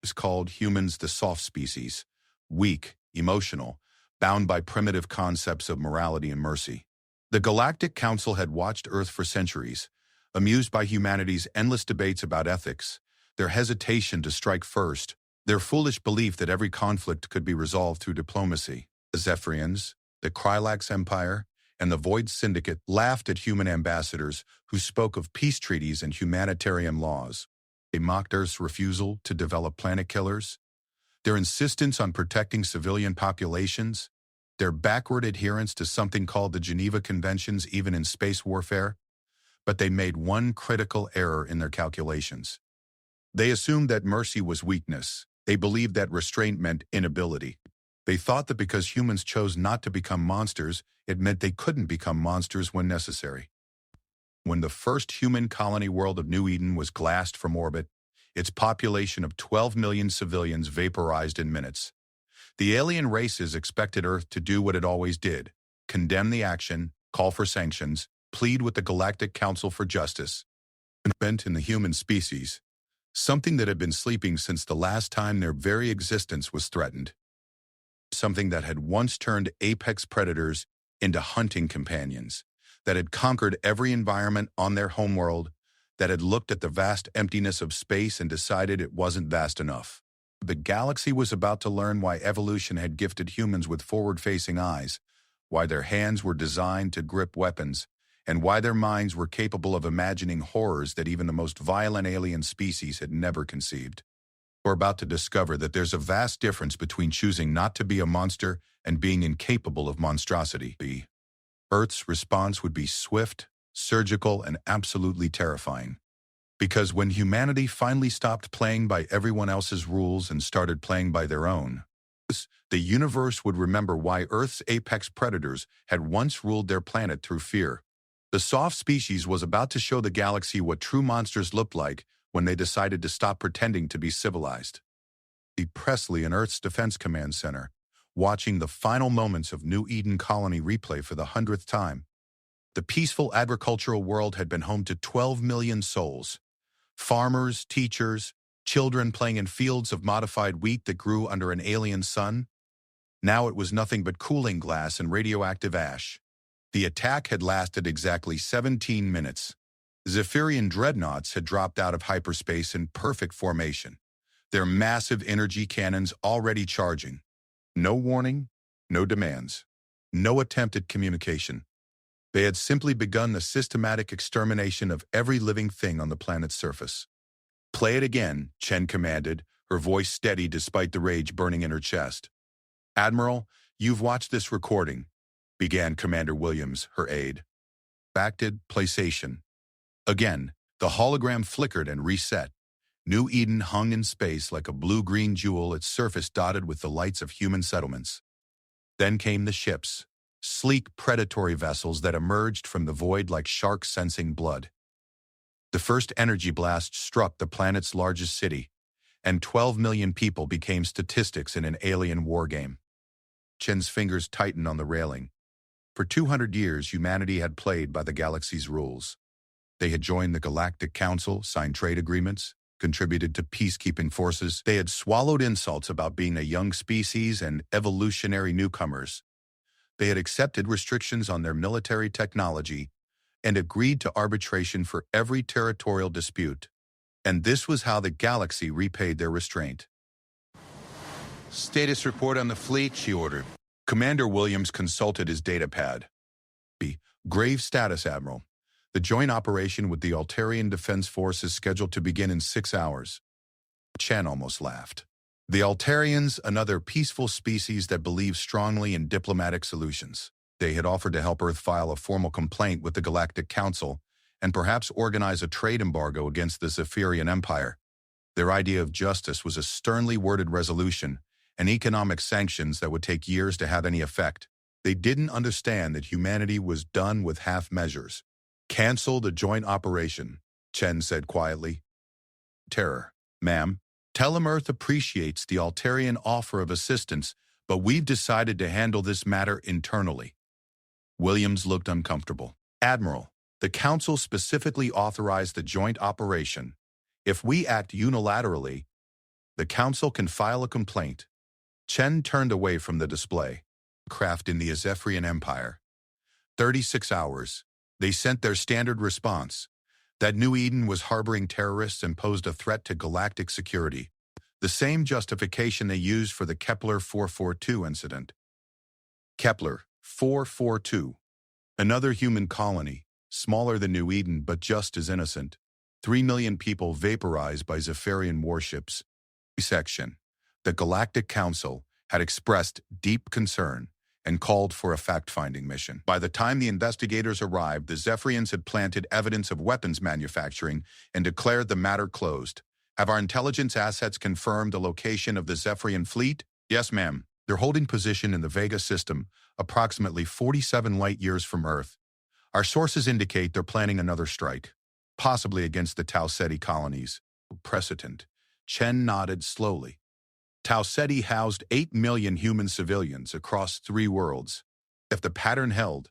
Is called humans the soft species, weak, emotional, bound by primitive concepts of morality and mercy. The Galactic Council had watched Earth for centuries, amused by humanity's endless debates about ethics, their hesitation to strike first, their foolish belief that every conflict could be resolved through diplomacy. The Zephyrians, the Krylax Empire, and the Void Syndicate laughed at human ambassadors who spoke of peace treaties and humanitarian laws. They mocked Earth's refusal to develop planet killers, their insistence on protecting civilian populations, their backward adherence to something called the Geneva Conventions even in space warfare. But they made one critical error in their calculations. They assumed that mercy was weakness. They believed that restraint meant inability. They thought that because humans chose not to become monsters, it meant they couldn't become monsters when necessary. When the first human colony world of New Eden was glassed from orbit, its population of 12 million civilians vaporized in minutes. The alien races expected Earth to do what it always did: condemn the action, call for sanctions, plead with the Galactic Council for justice. Bent in the human species, something that had been sleeping since the last time their very existence was threatened. Something that had once turned apex predators into hunting companions, that had conquered every environment on their homeworld, that had looked at the vast emptiness of space and decided it wasn't vast enough. The galaxy was about to learn why evolution had gifted humans with forward-facing eyes, why their hands were designed to grip weapons, and why their minds were capable of imagining horrors that even the most violent alien species had never conceived. We're about to discover that there's a vast difference between choosing not to be a monster and being incapable of monstrosity. Earth's response would be swift, surgical, and absolutely terrifying. Because when humanity finally stopped playing by everyone else's rules and started playing by their own, the universe would remember why Earth's apex predators had once ruled their planet through fear. The soft species was about to show the galaxy what true monsters looked like when they decided to stop pretending to be civilized. Presley in Earth's Defense Command Center, watching the final moments of New Eden Colony replay for the 100th time. The peaceful agricultural world had been home to 12 million souls. Farmers, teachers, children playing in fields of modified wheat that grew under an alien sun. Now it was nothing but cooling glass and radioactive ash. The attack had lasted exactly 17 minutes. Zephyrian dreadnoughts had dropped out of hyperspace in perfect formation, their massive energy cannons already charging. No warning, no demands, no attempt at communication. They had simply begun the systematic extermination of every living thing on the planet's surface. "Play it again," Chen commanded, her voice steady despite the rage burning in her chest. "Admiral, you've watched this recording," began Commander Williams, her aide. Backed PlayStation. Again, the hologram flickered and reset. New Eden hung in space like a blue-green jewel, its surface dotted with the lights of human settlements. Then came the ships, sleek predatory vessels that emerged from the void like sharks sensing blood. The first energy blast struck the planet's largest city, and 12 million people became statistics in an alien war game. Chen's fingers tightened on the railing. For 200 years, humanity had played by the galaxy's rules. They had joined the Galactic Council, signed trade agreements, contributed to peacekeeping forces. They had swallowed insults about being a young species and evolutionary newcomers. They had accepted restrictions on their military technology and agreed to arbitration for every territorial dispute. And this was how the galaxy repaid their restraint. "Status report on the fleet," she ordered. Commander Williams consulted his datapad. "Grave status, Admiral. The joint operation with the Altarian Defense Force is scheduled to begin in 6 hours. Chen almost laughed. The Altarians, another peaceful species that believes strongly in diplomatic solutions. They had offered to help Earth file a formal complaint with the Galactic Council and perhaps organize a trade embargo against the Zephyrian Empire. Their idea of justice was a sternly worded resolution and economic sanctions that would take years to have any effect. They didn't understand that humanity was done with half measures. "Cancel the joint operation," Chen said quietly. "Terror, ma'am. Tell him Earth appreciates the Altarian offer of assistance, but we've decided to handle this matter internally." Williams looked uncomfortable. "Admiral, the Council specifically authorized the joint operation. If we act unilaterally..." The Council can file a complaint. Chen turned away from the display. Craft in the Zephyrian Empire. 36 hours. They sent their standard response. That New Eden was harboring terrorists and posed a threat to galactic security. The same justification they used for the Kepler 442 incident. Kepler 442. Another human colony, smaller than New Eden but just as innocent. 3 million people vaporized by Zephyrian warships. Section. The Galactic Council had expressed deep concern and called for a fact-finding mission. By the time the investigators arrived, the Zephyrians had planted evidence of weapons manufacturing and declared the matter closed. Have our intelligence assets confirmed the location of the Zephyrian fleet? Yes, ma'am. They're holding position in the Vega system, approximately 47 light-years from Earth. Our sources indicate they're planning another strike, possibly against the Tau Ceti colonies. Precedent. Chen nodded slowly. Tau Ceti housed 8 million human civilians across 3 worlds. If the pattern held,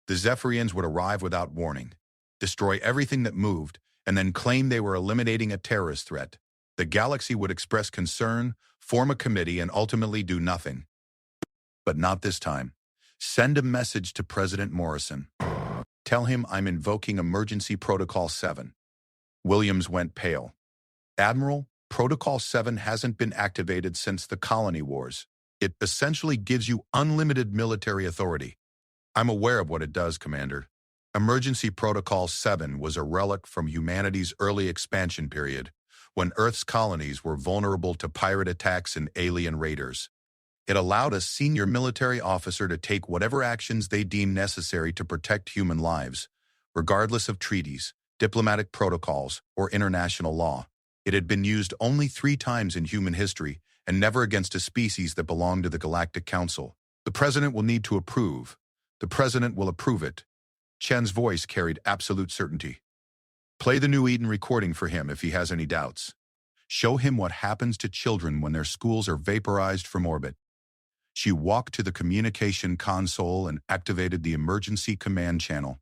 the Zephyrians would arrive without warning, destroy everything that moved, and then claim they were eliminating a terrorist threat. The galaxy would express concern, form a committee, and ultimately do nothing. But not this time. Send a message to President Morrison. Tell him I'm invoking Emergency Protocol 7. Williams went pale. Admiral, Protocol 7 hasn't been activated since the colony wars. It essentially gives you unlimited military authority. I'm aware of what it does, Commander. Emergency Protocol 7 was a relic from humanity's early expansion period, when Earth's colonies were vulnerable to pirate attacks and alien raiders. It allowed a senior military officer to take whatever actions they deemed necessary to protect human lives, regardless of treaties, diplomatic protocols, or international law. It had been used only 3 times in human history, and never against a species that belonged to the Galactic Council. The President will need to approve. The President will approve it. Chen's voice carried absolute certainty. Play the New Eden recording for him if he has any doubts. Show him what happens to children when their schools are vaporized from orbit. She walked to the communication console and activated the emergency command channel.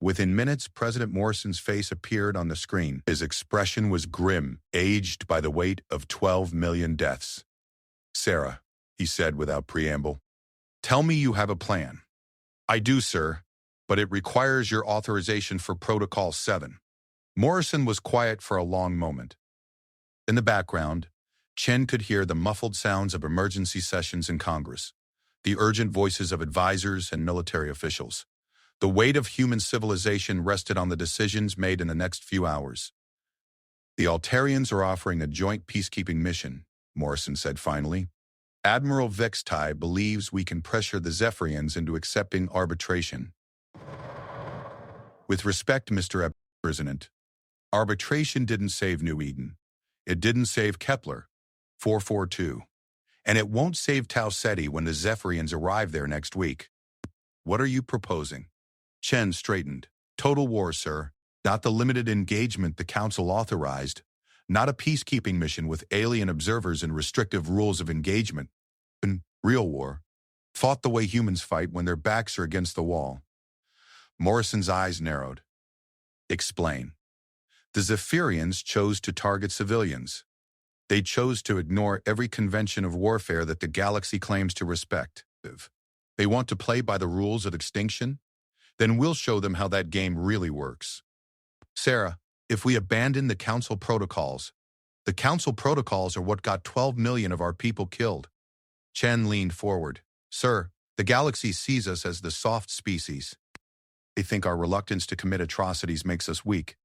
Within minutes, President Morrison's face appeared on the screen. His expression was grim, aged by the weight of 12 million deaths. Sarah, he said without preamble, tell me you have a plan. I do, sir, but it requires your authorization for Protocol 7. Morrison was quiet for a long moment. In the background, Chen could hear the muffled sounds of emergency sessions in Congress, the urgent voices of advisors and military officials. The weight of human civilization rested on the decisions made in the next few hours. The Altarians are offering a joint peacekeeping mission, Morrison said finally. Admiral Vextai believes we can pressure the Zephyrians into accepting arbitration. With respect, Mr. President, arbitration didn't save New Eden. It didn't save Kepler 442. And it won't save Tau Ceti when the Zephyrians arrive there next week. What are you proposing? Chen straightened. Total war, sir. Not the limited engagement the Council authorized. Not a peacekeeping mission with alien observers and restrictive rules of engagement. Real war. Fought the way humans fight when their backs are against the wall. Morrison's eyes narrowed. Explain. The Zephyrians chose to target civilians. They chose to ignore every convention of warfare that the galaxy claims to respect. They want to play by the rules of Extinction? Then we'll show them how that game really works. Sarah, if we abandon the Council protocols are what got 12 million of our people killed. Chen leaned forward. Sir, the galaxy sees us as the soft species. They think our reluctance to commit atrocities makes us weak.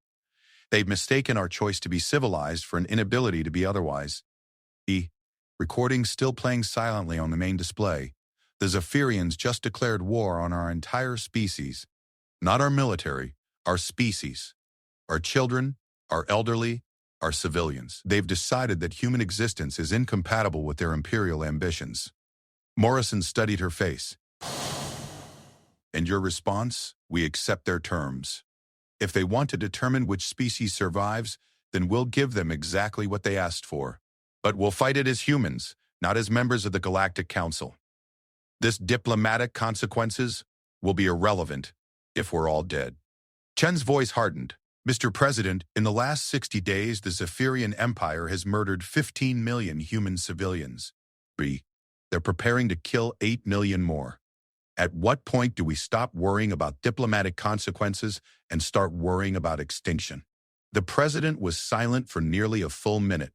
They've mistaken our choice to be civilized for an inability to be otherwise. The recording still playing silently on the main display. The Zephyrians just declared war on our entire species. Not our military, our species. Our children, our elderly, our civilians. They've decided that human existence is incompatible with their imperial ambitions. Morrison studied her face. And your response? We accept their terms. If they want to determine which species survives, then we'll give them exactly what they asked for. But we'll fight it as humans, not as members of the Galactic Council. This diplomatic consequences will be irrelevant if we're all dead. Chen's voice hardened. Mr. President, in the last 60 days, the Zephyrian Empire has murdered 15 million human civilians. They're preparing to kill 8 million more. At what point do we stop worrying about diplomatic consequences and start worrying about extinction? The president was silent for nearly a full minute.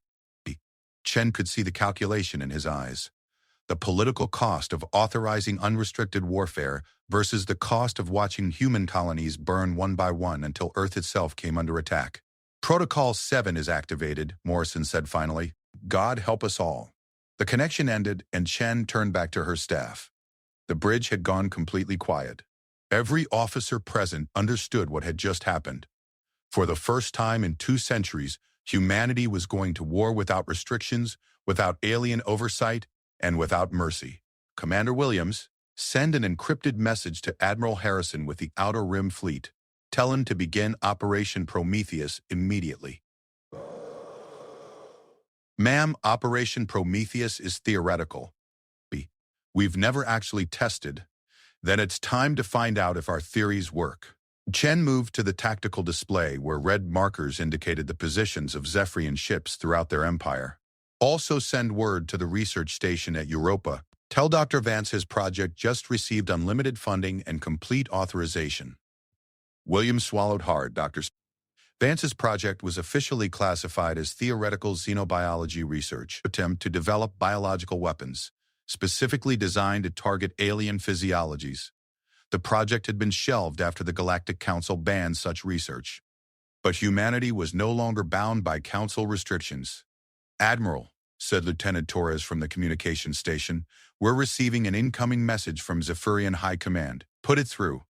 Chen could see the calculation in his eyes. The political cost of authorizing unrestricted warfare versus the cost of watching human colonies burn one by one until Earth itself came under attack. Protocol 7 is activated, Morrison said finally. God help us all. The connection ended and Chen turned back to her staff. The bridge had gone completely quiet. Every officer present understood what had just happened. For the first time in 2 centuries, humanity was going to war without restrictions, without alien oversight, and without mercy. Commander Williams, send an encrypted message to Admiral Harrison with the Outer Rim Fleet. Tell him to begin Operation Prometheus immediately. Ma'am, Operation Prometheus is theoretical. We've never actually tested. Then it's time to find out if our theories work. Chen moved to the tactical display where red markers indicated the positions of Zephyrian ships throughout their empire. Also send word to the research station at Europa. Tell Dr. Vance his project just received unlimited funding and complete authorization. Williams swallowed hard. Dr. Vance's project was officially classified as theoretical xenobiology research, attempt to develop biological weapons, specifically designed to target alien physiologies. The project had been shelved after the Galactic Council banned such research. But humanity was no longer bound by Council restrictions. Admiral, said Lieutenant Torres from the communications station, we're receiving an incoming message from Zephyrian High Command. Put it through.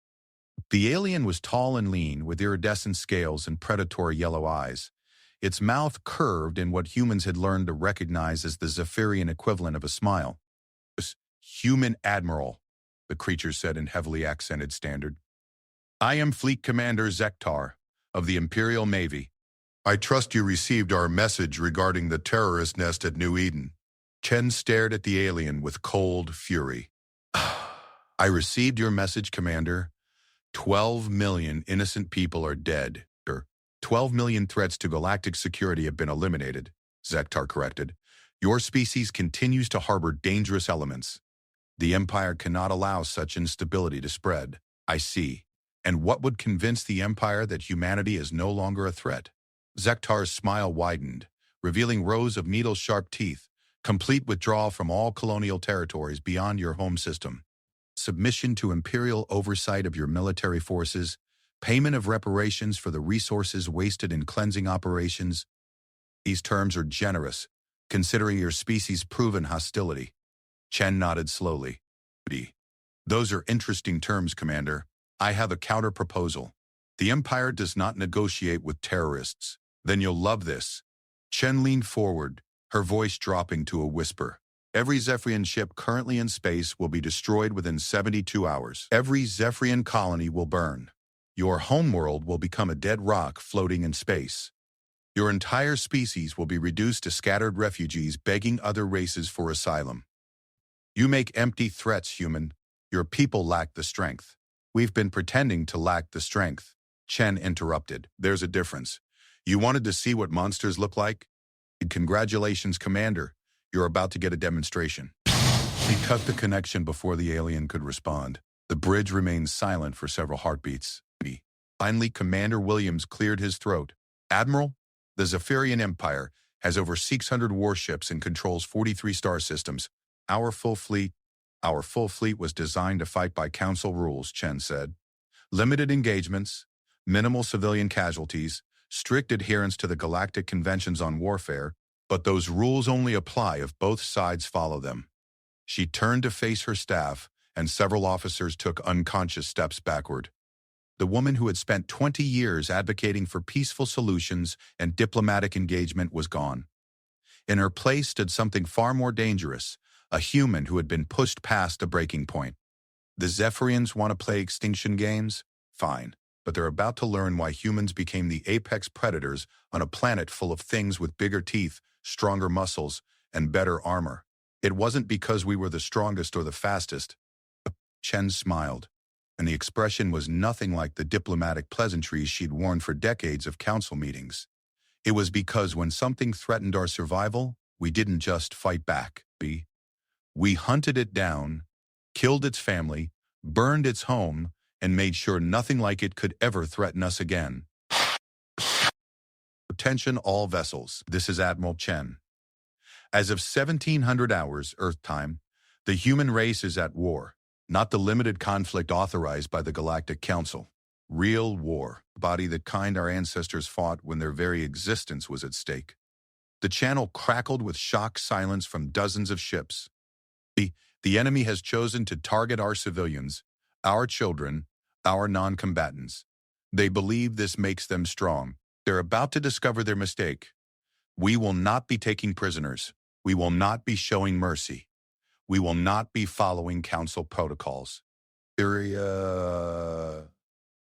The alien was tall and lean, with iridescent scales and predatory yellow eyes. Its mouth curved in what humans had learned to recognize as the Zephyrian equivalent of a smile. Human Admiral, the creature said in heavily accented standard. I am Fleet Commander Zektar of the Imperial Navy. I trust you received our message regarding the terrorist nest at New Eden. Chen stared at the alien with cold fury. I received your message, Commander. 12 million innocent people are dead. 12 million threats to galactic security have been eliminated, Zektar corrected. Your species continues to harbor dangerous elements. The Empire cannot allow such instability to spread. I see. And what would convince the Empire that humanity is no longer a threat? Zektar's smile widened, revealing rows of needle-sharp teeth, complete withdrawal from all colonial territories beyond your home system. Submission to imperial oversight of your military forces, payment of reparations for the resources wasted in cleansing operations. These terms are generous, considering your species' proven hostility. Chen nodded slowly. Those are interesting terms, Commander. I have a counter-proposal. The Empire does not negotiate with terrorists. Then you'll love this. Chen leaned forward, her voice dropping to a whisper. Every Zephyrian ship currently in space will be destroyed within 72 hours. Every Zephyrian colony will burn. Your homeworld will become a dead rock floating in space. Your entire species will be reduced to scattered refugees begging other races for asylum. You make empty threats, human. Your people lack the strength. We've been pretending to lack the strength. Chen interrupted. There's a difference. You wanted to see what monsters look like? Congratulations, Commander. You're about to get a demonstration. He cut the connection before the alien could respond. The bridge remained silent for several heartbeats. Finally, Commander Williams cleared his throat. Admiral, the Zephyrian Empire has over 600 warships and controls 43 star systems. Our full fleet was designed to fight by Council rules, Chen said. Limited engagements, minimal civilian casualties, strict adherence to the Galactic Conventions on Warfare, but those rules only apply if both sides follow them. She turned to face her staff, and several officers took unconscious steps backward. The woman who had spent 20 years advocating for peaceful solutions and diplomatic engagement was gone. In her place stood something far more dangerous, a human who had been pushed past a breaking point. The Zephyrians want to play extinction games? Fine, but they're about to learn why humans became the apex predators on a planet full of things with bigger teeth, stronger muscles, and better armor. It wasn't because we were the strongest or the fastest. Chen smiled. and the expression was nothing like the diplomatic pleasantries she'd worn for decades of council meetings. It was because when something threatened our survival, we didn't just fight back. We hunted it down, killed its family, burned its home, and made sure nothing like it could ever threaten us again. Attention all vessels. This is Admiral Chen. As of 1700 hours Earth time, the human race is at war, not the limited conflict authorized by the Galactic Council. Real war, body the kind our ancestors fought when their very existence was at stake. The channel crackled with shocked silence from dozens of ships. The enemy has chosen to target our civilians, our children, our non-combatants. They believe this makes them strong. They're about to discover their mistake. We will not be taking prisoners. We will not be showing mercy. We will not be following council protocols.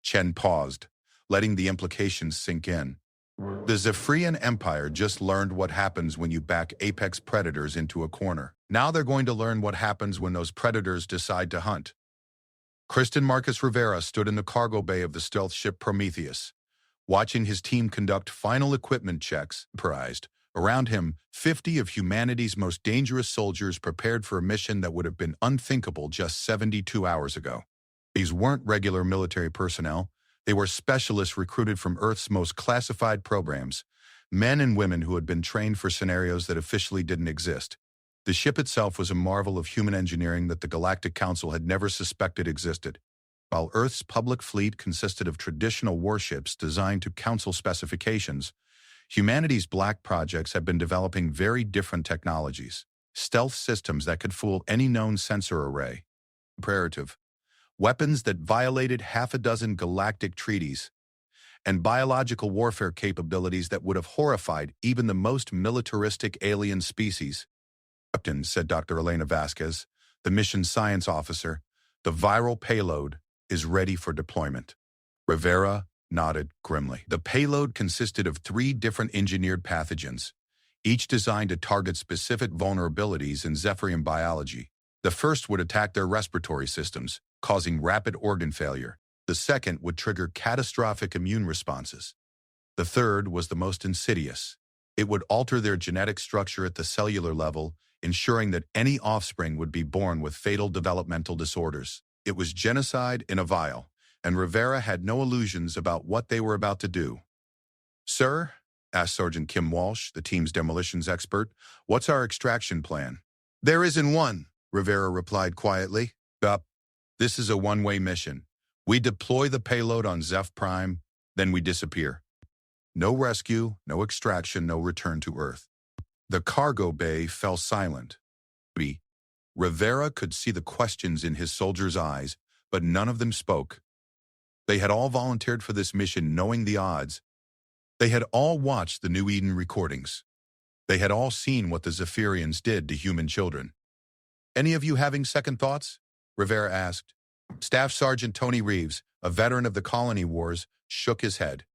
Chen paused, letting the implications sink in. The Zephyrian Empire just learned what happens when you back apex predators into a corner. Now they're going to learn what happens when those predators decide to hunt. Kristen Marcus Rivera stood in the cargo bay of the stealth ship Prometheus, watching his team conduct final equipment checks. Around him, 50 of humanity's most dangerous soldiers prepared for a mission that would have been unthinkable just 72 hours ago. These weren't regular military personnel. They were specialists recruited from Earth's most classified programs, men and women who had been trained for scenarios that officially didn't exist. The ship itself was a marvel of human engineering that the Galactic Council had never suspected existed. While Earth's public fleet consisted of traditional warships designed to Council specifications, humanity's black projects have been developing very different technologies, stealth systems that could fool any known sensor array. Imperative. Weapons that violated half a dozen galactic treaties, and biological warfare capabilities that would have horrified even the most militaristic alien species. Captain, said Dr. Elena Vasquez, the mission science officer, the viral payload is ready for deployment. Rivera nodded grimly. The payload consisted of 3 different engineered pathogens, each designed to target specific vulnerabilities in Zephyrian biology. The first would attack their respiratory systems, causing rapid organ failure. The second would trigger catastrophic immune responses. The third was the most insidious. It would alter their genetic structure at the cellular level, ensuring that any offspring would be born with fatal developmental disorders. It was genocide in a vial, and Rivera had no illusions about what they were about to do. "Sir," asked Sergeant Kim Walsh, the team's demolitions expert, "what's our extraction plan?" "There isn't one," Rivera replied quietly. This is a one-way mission. We deploy the payload on Zeph Prime, then we disappear. No rescue, no extraction, no return to Earth. The cargo bay fell silent. Rivera could see the questions in his soldiers' eyes, but none of them spoke. They had all volunteered for this mission knowing the odds. They had all watched the New Eden recordings. They had all seen what the Zephyrians did to human children. "Any of you having second thoughts?" Rivera asked. Staff Sergeant Tony Reeves, a veteran of the colony wars, shook his head.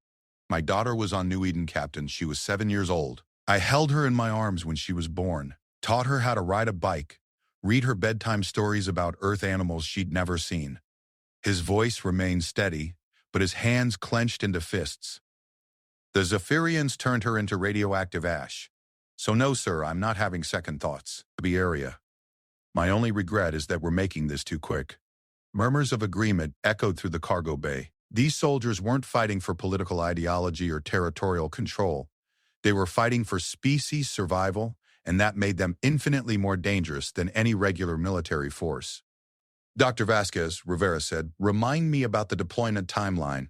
"My daughter was on New Eden, Captain. She was 7 years old. I held her in my arms when she was born, taught her how to ride a bike, read her bedtime stories about Earth animals she'd never seen." His voice remained steady, but his hands clenched into fists. "The Zephyrians turned her into radioactive ash. So no, sir, I'm not having second thoughts. The area. My only regret is that we're making this too quick." Murmurs of agreement echoed through the cargo bay. These soldiers weren't fighting for political ideology or territorial control. They were fighting for species survival, and that made them infinitely more dangerous than any regular military force. "Dr. Vasquez," Rivera said, "remind me about the deployment timeline."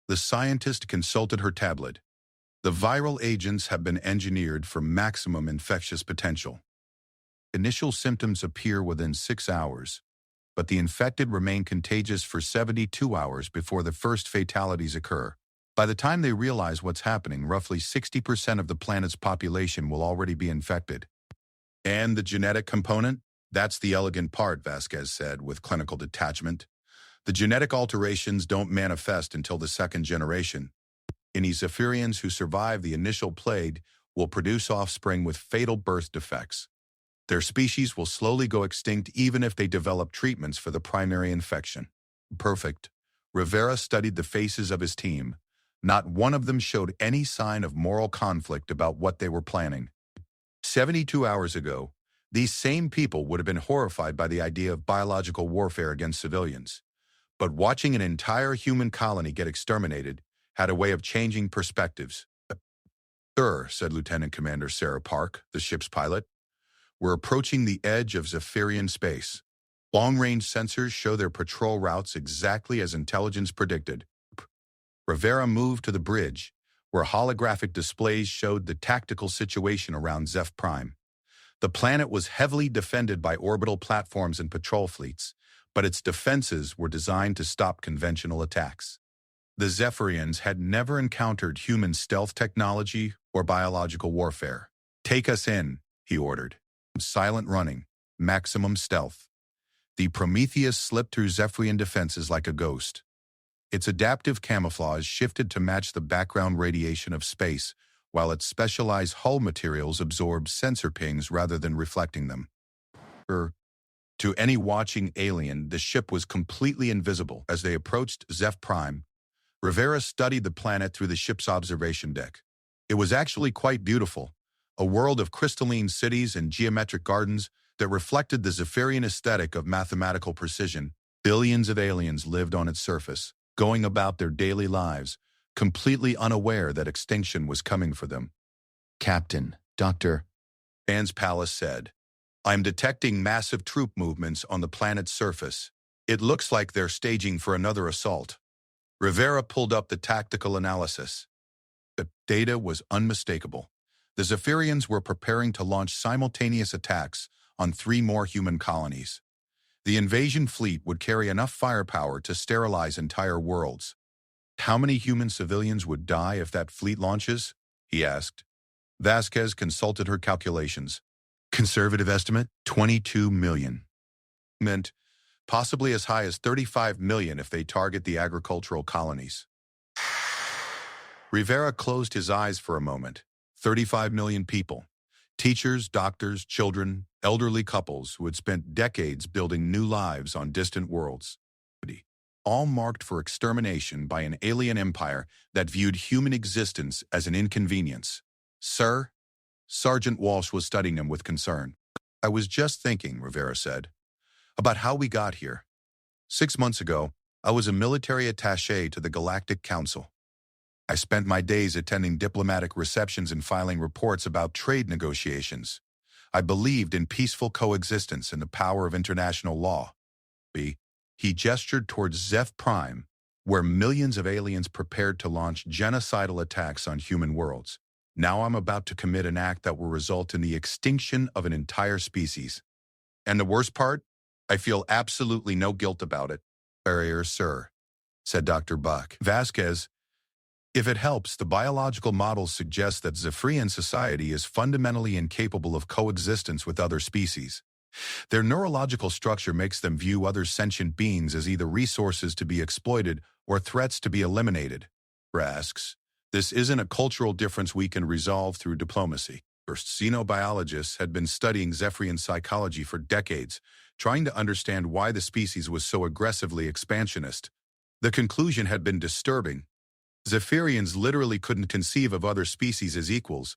The scientist consulted her tablet. "The viral agents have been engineered for maximum infectious potential. Initial symptoms appear within 6 hours, but the infected remain contagious for 72 hours before the first fatalities occur. By the time they realize what's happening, roughly 60% of the planet's population will already be infected." "And the genetic component? That's the elegant part," Vasquez said with clinical detachment. "The genetic alterations don't manifest until the second generation. Any Zephyrians who survive the initial plague will produce offspring with fatal birth defects. Their species will slowly go extinct even if they develop treatments for the primary infection. Perfect. Rivera studied the faces of his team. Not one of them showed any sign of moral conflict about what they were planning. 72 hours ago, these same people would have been horrified by the idea of biological warfare against civilians. But watching an entire human colony get exterminated had a way of changing perspectives. "Sir," said Lieutenant Commander Sarah Park, the ship's pilot, "we're approaching the edge of Zephyrian space. Long-range sensors show their patrol routes exactly as intelligence predicted." Rivera moved to the bridge, where holographic displays showed the tactical situation around Zeph Prime. The planet was heavily defended by orbital platforms and patrol fleets, but its defenses were designed to stop conventional attacks. The Zephyrians had never encountered human stealth technology or biological warfare. "Take us in," he ordered. Silent running, maximum stealth. The Prometheus slipped through Zephyrian defenses like a ghost. Its adaptive camouflage shifted to match the background radiation of space, while its specialized hull materials absorbed sensor pings rather than reflecting them. To any watching alien, the ship was completely invisible. As they approached Zeph Prime, Rivera studied the planet through the ship's observation deck. It was actually quite beautiful, a world of crystalline cities and geometric gardens that reflected the Zephyrian aesthetic of mathematical precision. Billions of aliens lived on its surface, going about their daily lives, completely unaware that extinction was coming for them. "Captain, Dr. Anne's Palace said, I'm detecting massive troop movements on the planet's surface. It looks like they're staging for another assault." Rivera pulled up the tactical analysis. The data was unmistakable. The Zephyrians were preparing to launch simultaneous attacks on 3 more human colonies. The invasion fleet would carry enough firepower to sterilize entire worlds. "How many human civilians would die if that fleet launches?" he asked. Vasquez consulted her calculations. "Conservative estimate, 22 million. Meant possibly as high as 35 million if they target the agricultural colonies." Rivera closed his eyes for a moment. 35 million people. Teachers, doctors, children, elderly couples who had spent decades building new lives on distant worlds. All marked for extermination by an alien empire that viewed human existence as an inconvenience. "Sir?" Sergeant Walsh was studying him with concern. "I was just thinking," Rivera said, "about how we got here. 6 months ago, I was a military attaché to the Galactic Council. I spent my days attending diplomatic receptions and filing reports about trade negotiations. I believed in peaceful coexistence and the power of international law." He gestured towards Zeph Prime, where millions of aliens prepared to launch genocidal attacks on human worlds. "Now I'm about to commit an act that will result in the extinction of an entire species. And the worst part? I feel absolutely no guilt about it." "Barrier, sir," said Dr. Buck. Vasquez, "If it helps, the biological models suggest that Zephyrian society is fundamentally incapable of coexistence with other species. Their neurological structure makes them view other sentient beings as either resources to be exploited or threats to be eliminated." Asks, "This isn't a cultural difference we can resolve through diplomacy." Xenobiologists had been studying Zephyrian psychology for decades, trying to understand why the species was so aggressively expansionist. The conclusion had been disturbing. Zephyrians literally couldn't conceive of other species as equals.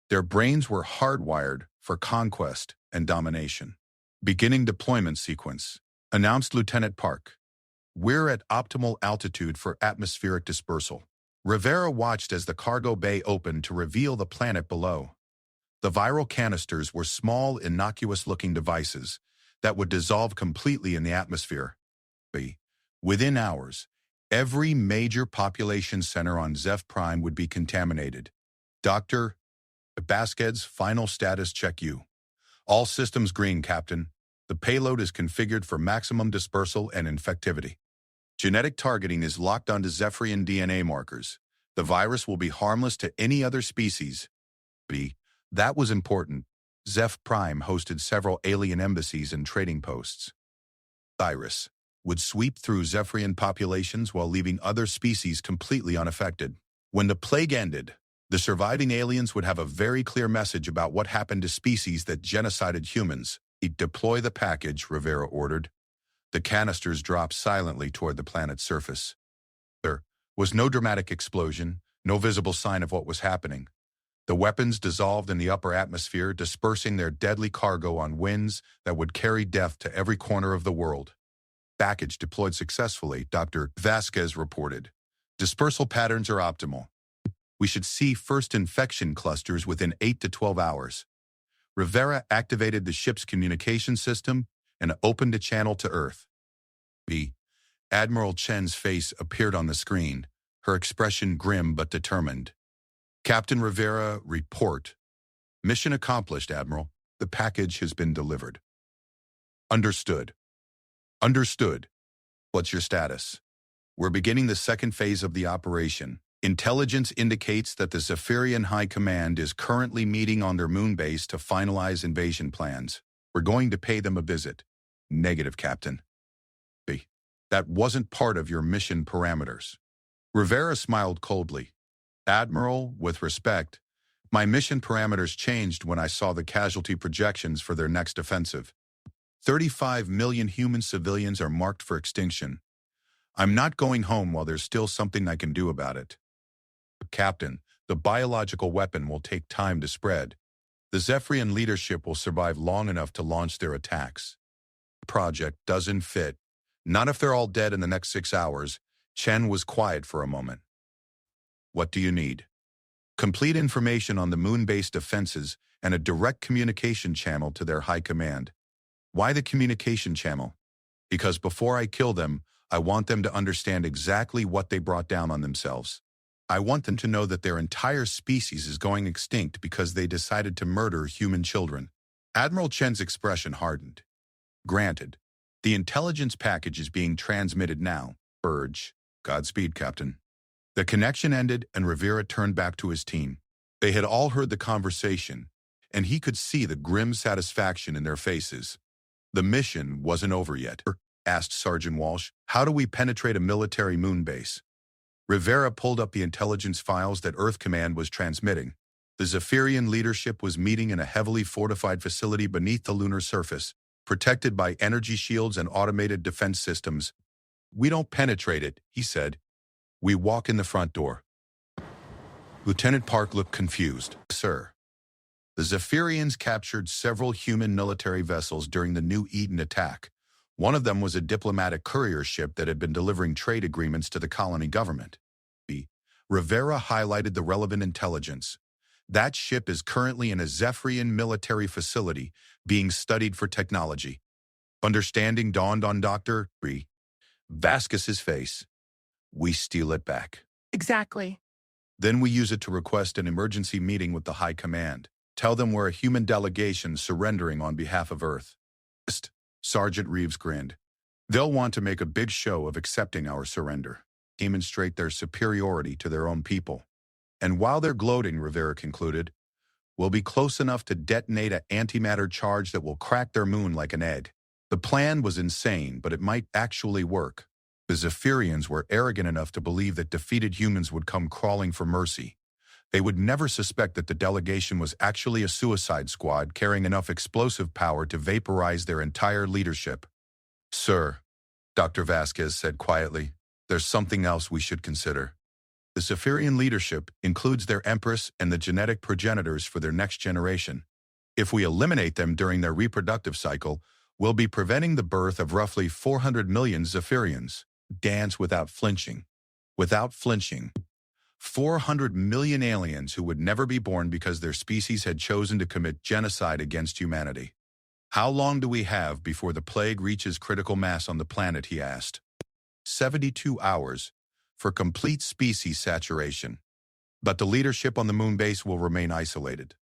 Their brains were hardwired for conquest and domination. "Beginning deployment sequence," announced Lieutenant Park. "We're at optimal altitude for atmospheric dispersal." Rivera watched as the cargo bay opened to reveal the planet below. The viral canisters were small, innocuous-looking devices that would dissolve completely in the atmosphere. Within hours, every major population center on Zeph Prime would be contaminated. "Dr. Vasquez, final status check you. All systems green, Captain. The payload is configured for maximum dispersal and infectivity. Genetic targeting is locked onto Zephyrian DNA markers. The virus will be harmless to any other species." That was important. Zeph Prime hosted several alien embassies and trading posts. Virus would sweep through Zephyrian populations while leaving other species completely unaffected. When the plague ended, the surviving aliens would have a very clear message about what happened to species that genocided humans. "Deploy the package," Rivera ordered. The canisters dropped silently toward the planet's surface. There was no dramatic explosion, no visible sign of what was happening. The weapons dissolved in the upper atmosphere, dispersing their deadly cargo on winds that would carry death to every corner of the world. Package deployed successfully, Dr. Vasquez reported. Dispersal patterns are optimal. We should see first infection clusters within 8 to 12 hours. Rivera activated the ship's communication system and opened a channel to Earth. Admiral Chen's face appeared on the screen, her expression grim but determined. Captain Rivera, report. Mission accomplished, Admiral. The package has been delivered. Understood. Understood. What's your status? We're beginning the second phase of the operation. Intelligence indicates that the Zephyrian High Command is currently meeting on their moon base to finalize invasion plans. We're going to pay them a visit. Negative, Captain. That wasn't part of your mission parameters. Rivera smiled coldly. Admiral, with respect, my mission parameters changed when I saw the casualty projections for their next offensive. 35 million human civilians are marked for extinction. I'm not going home while there's still something I can do about it. Captain, the biological weapon will take time to spread. The Zephyrian leadership will survive long enough to launch their attacks. The project doesn't fit. Not if they're all dead in the next 6 hours. Chen was quiet for a moment. What do you need? Complete information on the moon-based defenses and a direct communication channel to their high command. Why the communication channel? Because before I kill them, I want them to understand exactly what they brought down on themselves. I want them to know that their entire species is going extinct because they decided to murder human children. Admiral Chen's expression hardened. Granted. The intelligence package is being transmitted now. Urge. Godspeed, Captain. The connection ended and Rivera turned back to his team. They had all heard the conversation, and he could see the grim satisfaction in their faces. The mission wasn't over yet, asked Sergeant Walsh. How do we penetrate a military moon base? Rivera pulled up the intelligence files that Earth Command was transmitting. The Zephyrian leadership was meeting in a heavily fortified facility beneath the lunar surface, protected by energy shields and automated defense systems. We don't penetrate it, he said. We walk in the front door. Lieutenant Park looked confused. Sir. The Zephyrians captured several human military vessels during the New Eden attack. One of them was a diplomatic courier ship that had been delivering trade agreements to the colony government. Rivera highlighted the relevant intelligence. That ship is currently in a Zephyrian military facility being studied for technology. Understanding dawned on Dr. Vasquez's face. We steal it back. Exactly. Then we use it to request an emergency meeting with the High Command. Tell them we're a human delegation surrendering on behalf of Earth. Sergeant Reeves grinned. They'll want to make a big show of accepting our surrender, demonstrate their superiority to their own people. And while they're gloating, Rivera concluded, we'll be close enough to detonate an antimatter charge that will crack their moon like an egg. The plan was insane, but it might actually work. The Zephyrians were arrogant enough to believe that defeated humans would come crawling for mercy. They would never suspect that the delegation was actually a suicide squad carrying enough explosive power to vaporize their entire leadership. Sir, Dr. Vasquez said quietly, there's something else we should consider. The Zephyrian leadership includes their empress and the genetic progenitors for their next generation. If we eliminate them during their reproductive cycle, we'll be preventing the birth of roughly 400 million Zephyrians. Dance without flinching. Without flinching. 400 million aliens who would never be born because their species had chosen to commit genocide against humanity. How long do we have before the plague reaches critical mass on the planet, he asked. 72 hours for complete species saturation. But the leadership on the moon base will remain isolated.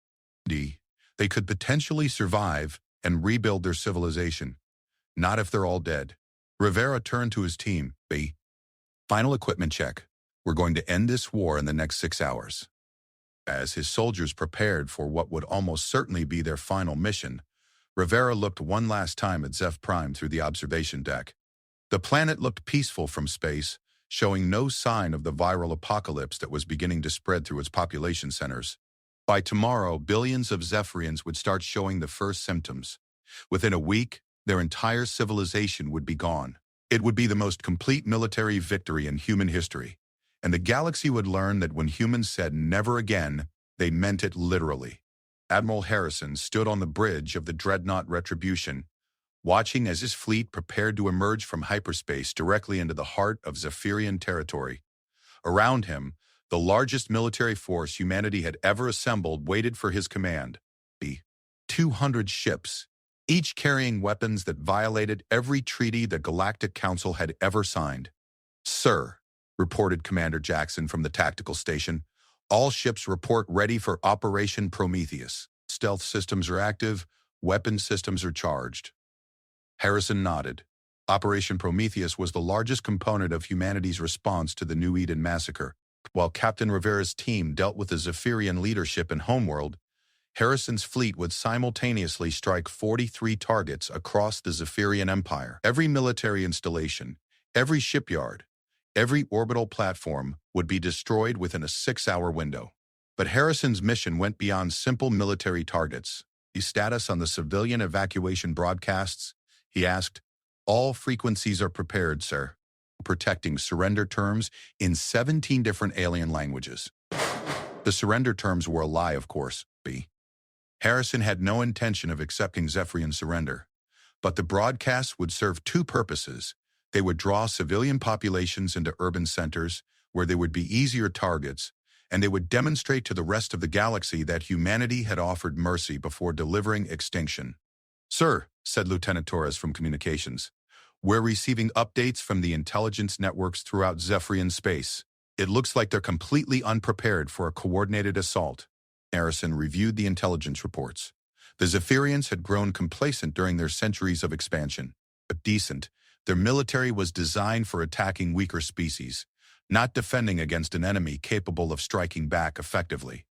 They could potentially survive and rebuild their civilization. Not if they're all dead. Rivera turned to his team. Final equipment check. We're going to end this war in the next 6 hours. As his soldiers prepared for what would almost certainly be their final mission, Rivera looked one last time at Zeph Prime through the observation deck. The planet looked peaceful from space, showing no sign of the viral apocalypse that was beginning to spread through its population centers. By tomorrow, billions of Zephyrians would start showing the first symptoms. Within a week, their entire civilization would be gone. It would be the most complete military victory in human history, and the galaxy would learn that when humans said never again, they meant it literally. Admiral Harrison stood on the bridge of the dreadnought Retribution, watching as his fleet prepared to emerge from hyperspace directly into the heart of Zephyrian territory. Around him, the largest military force humanity had ever assembled waited for his command. 200 ships, each carrying weapons that violated every treaty the Galactic Council had ever signed. "Sir," reported Commander Jackson from the tactical station, "all ships report ready for Operation Prometheus. Stealth systems are active, weapon systems are charged." Harrison nodded. Operation Prometheus was the largest component of humanity's response to the New Eden massacre. While Captain Rivera's team dealt with the Zephyrian leadership in Homeworld, Harrison's fleet would simultaneously strike 43 targets across the Zephyrian Empire. Every military installation, every shipyard, every orbital platform would be destroyed within a 6-hour window. But Harrison's mission went beyond simple military targets. The status on the civilian evacuation broadcasts, he asked, "All frequencies are prepared, sir," protecting surrender terms in 17 different alien languages. The surrender terms were a lie, of course. Harrison had no intention of accepting Zephyrian surrender, but the broadcasts would serve two purposes. They would draw civilian populations into urban centers, where they would be easier targets, and they would demonstrate to the rest of the galaxy that humanity had offered mercy before delivering extinction. "Sir," said Lieutenant Torres from Communications, "we're receiving updates from the intelligence networks throughout Zephyrian space. It looks like they're completely unprepared for a coordinated assault." Harrison reviewed the intelligence reports. The Zephyrians had grown complacent during their centuries of expansion, but decent. Their military was designed for attacking weaker species, not defending against an enemy capable of striking back effectively.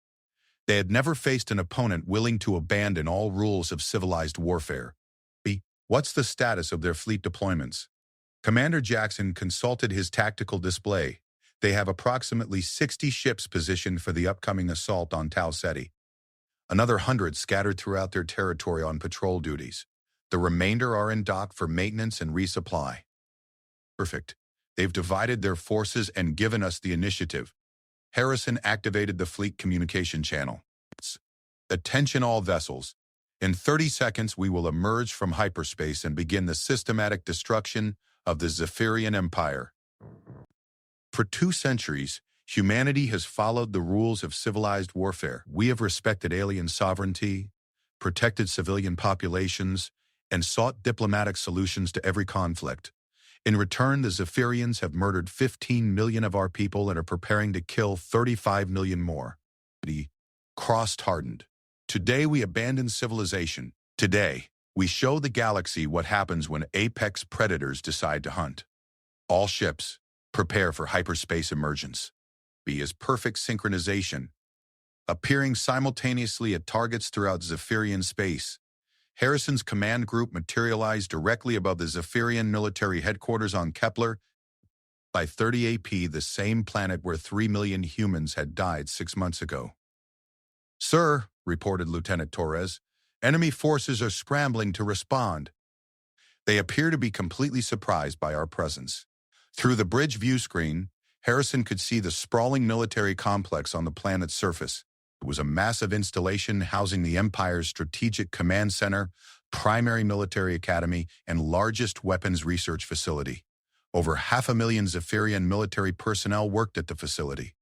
They had never faced an opponent willing to abandon all rules of civilized warfare. "What's the status of their fleet deployments?" Commander Jackson consulted his tactical display. "They have approximately 60 ships positioned for the upcoming assault on Tau Ceti. Another 100 scattered throughout their territory on patrol duties. The remainder are in dock for maintenance and resupply." "Perfect. They've divided their forces and given us the initiative." Harrison activated the fleet communication channel. "Attention all vessels. In 30 seconds we will emerge from hyperspace and begin the systematic destruction of the Zephyrian Empire." For 2 centuries, humanity has followed the rules of civilized warfare. We have respected alien sovereignty, protected civilian populations, and sought diplomatic solutions to every conflict. In return, the Zephyrians have murdered 15 million of our people and are preparing to kill 35 million more. The cross-hardened. Today we abandon civilization. Today, we show the galaxy what happens when apex predators decide to hunt. All ships, prepare for hyperspace emergence. B is perfect synchronization, appearing simultaneously at targets throughout Zephyrian space. Harrison's command group materialized directly above the Zephyrian military headquarters on Kepler. By 30 AP, the same planet where 3 million humans had died 6 months ago. "Sir," reported Lieutenant Torres, "enemy forces are scrambling to respond. They appear to be completely surprised by our presence." Through the bridge view screen, Harrison could see the sprawling military complex on the planet's surface. It was a massive installation housing the Empire's strategic command center, primary military academy, and largest weapons research facility. Over 500,000 Zephyrian military personnel worked at the facility.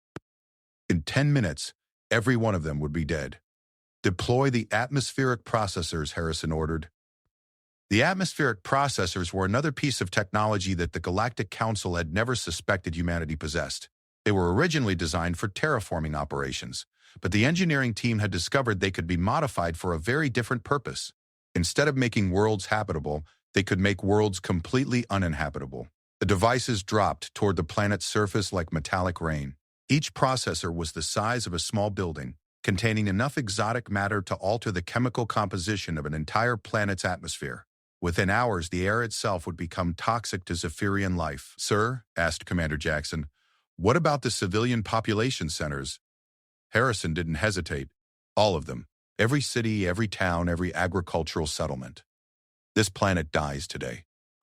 In 10 minutes, every one of them would be dead. "Deploy the atmospheric processors," Harrison ordered. The atmospheric processors were another piece of technology that the Galactic Council had never suspected humanity possessed. They were originally designed for terraforming operations, but the engineering team had discovered they could be modified for a very different purpose. Instead of making worlds habitable, they could make worlds completely uninhabitable. The devices dropped toward the planet's surface like metallic rain. Each processor was the size of a small building, containing enough exotic matter to alter the chemical composition of an entire planet's atmosphere. Within hours, the air itself would become toxic to Zephyrian life. "Sir," asked Commander Jackson, "what about the civilian population centers?" Harrison didn't hesitate. "All of them. Every city, every town, every agricultural settlement. This planet dies today.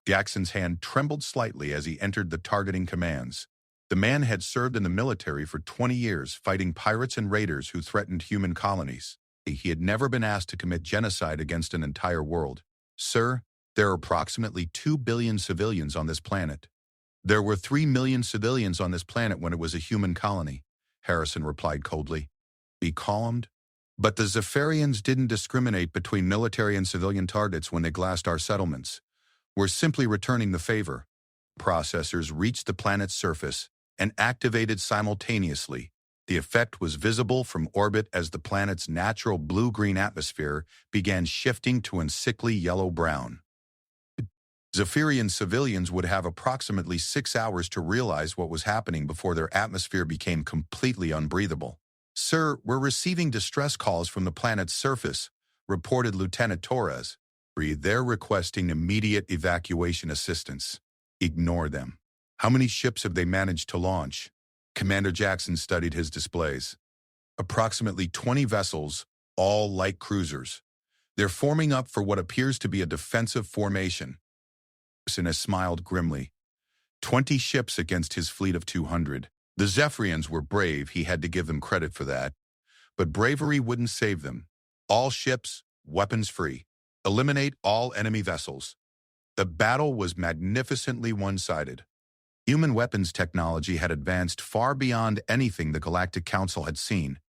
Jackson's hand trembled slightly as he entered the targeting commands. The man had served in the military for 20 years, fighting pirates and raiders who threatened human colonies. He had never been asked to commit genocide against an entire world. Sir, there are approximately 2 billion civilians on this planet. There were 3 million civilians on this planet when it was a human colony, Harrison replied coldly. Be calmed. But the Zephyrians didn't discriminate between military and civilian targets when they glassed our settlements. We're simply returning the favor. Processors reached the planet's surface and activated simultaneously. The effect was visible from orbit as the planet's natural blue-green atmosphere began shifting to a sickly yellow-brown. Zephyrian civilians would have approximately 6 hours to realize what was happening before their atmosphere became completely unbreathable. Sir, we're receiving distress calls from the planet's surface, reported Lieutenant Torres. They're requesting immediate evacuation assistance. Ignore them. How many ships have they managed to launch? Commander Jackson studied his displays. Approximately 20 vessels, all light cruisers. They're forming up for what appears to be a defensive formation. Harrison smiled grimly. 20 ships against his fleet of 200. The Zephyrians were brave, he had to give them credit for that. But bravery wouldn't save them. All ships, weapons free. Eliminate all enemy vessels. The battle was magnificently one-sided. Human weapons technology had advanced far beyond anything the Galactic Council had seen,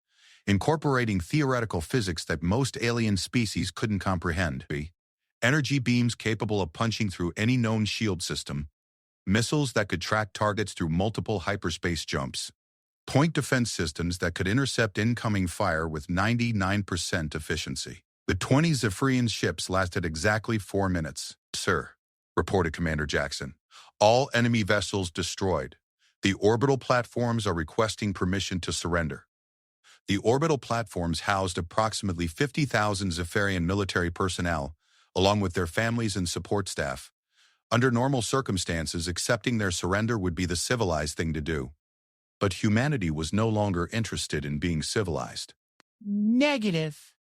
incorporating theoretical physics that most alien species couldn't comprehend. Energy beams capable of punching through any known shield system, missiles that could track targets through multiple hyperspace jumps, point defense systems that could intercept incoming fire with 99% efficiency. The 20 Zephyrian ships lasted exactly 4 minutes. Sir, reported Commander Jackson, all enemy vessels destroyed. The orbital platforms are requesting permission to surrender. The orbital platforms housed approximately 50,000 Zephyrian military personnel, along with their families and support staff. Under normal circumstances, accepting their surrender would be the civilized thing to do. But humanity was no longer interested in being civilized. Negative.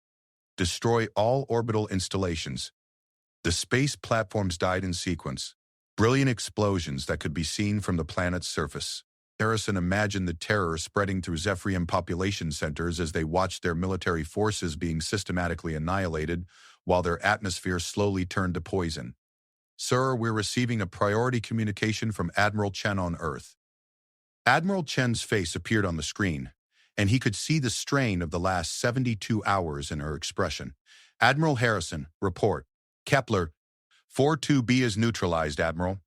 Destroy all orbital installations. The space platforms died in sequence. Brilliant explosions that could be seen from the planet's surface. Harrison imagined the terror spreading through Zephyrian population centers as they watched their military forces being systematically annihilated while their atmosphere slowly turned to poison. Sir, we're receiving a priority communication from Admiral Chen on Earth. Admiral Chen's face appeared on the screen, and he could see the strain of the last 72 hours in her expression. Admiral Harrison, report. Kepler, 42B is neutralized, Admiral.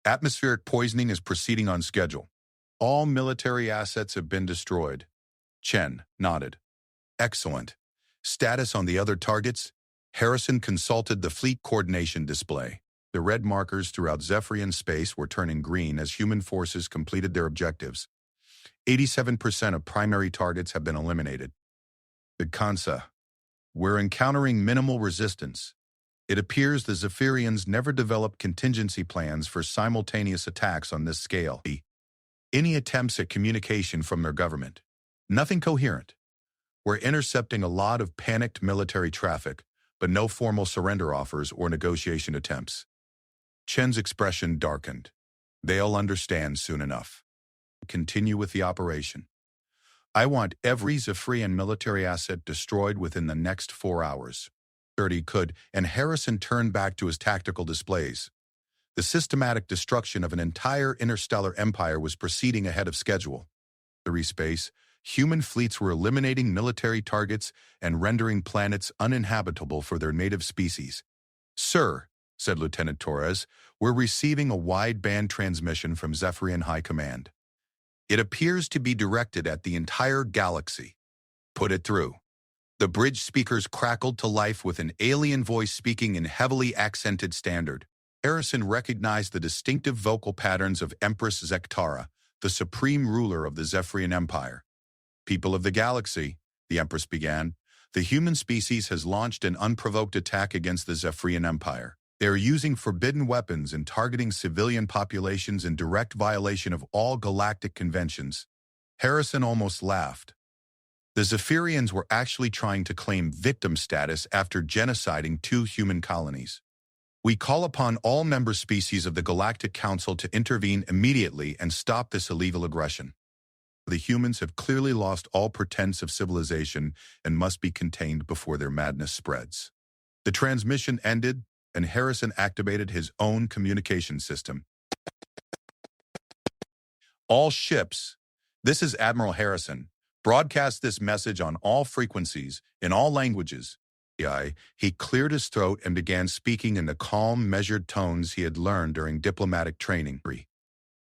Atmospheric poisoning is proceeding on schedule. All military assets have been destroyed. Chen nodded. Excellent. Status on the other targets? Harrison consulted the fleet coordination display. The red markers throughout Zephyrian space were turning green as human forces completed their objectives. 87% of primary targets have been eliminated. Kansa, we're encountering minimal resistance. It appears the Zephyrians never developed contingency plans for simultaneous attacks on this scale. Any attempts at communication from their government? Nothing coherent. We're intercepting a lot of panicked military traffic, but no formal surrender offers or negotiation attempts. Chen's expression darkened. They'll understand soon enough. Continue with the operation. I want every Zephyrian military asset destroyed within the next 4 hours. 30 could, and Harrison turned back to his tactical displays. The systematic destruction of an entire interstellar empire was proceeding ahead of schedule. In space, human fleets were eliminating military targets and rendering planets uninhabitable for their native species. Sir, said Lieutenant Torres, we're receiving a wideband transmission from Zephyrian High Command. It appears to be directed at the entire galaxy. Put it through. The bridge speakers crackled to life with an alien voice speaking in heavily accented standard. Harrison recognized the distinctive vocal patterns of Empress Zektara, the supreme ruler of the Zephyrian Empire. People of the galaxy, the Empress began, the human species has launched an unprovoked attack against the Zephyrian Empire. They are using forbidden weapons and targeting civilian populations in direct violation of all galactic conventions. Harrison almost laughed. The Zephyrians were actually trying to claim victim status after genociding 2 human colonies. We call upon all member species of the Galactic Council to intervene immediately and stop this illegal aggression. The humans have clearly lost all pretense of civilization and must be contained before their madness spreads. The transmission ended, and Harrison activated his own communication system. All ships, this is Admiral Harrison, broadcast this message on all frequencies, in all languages. He cleared his throat and began speaking in the calm, measured tones he had learned during diplomatic training.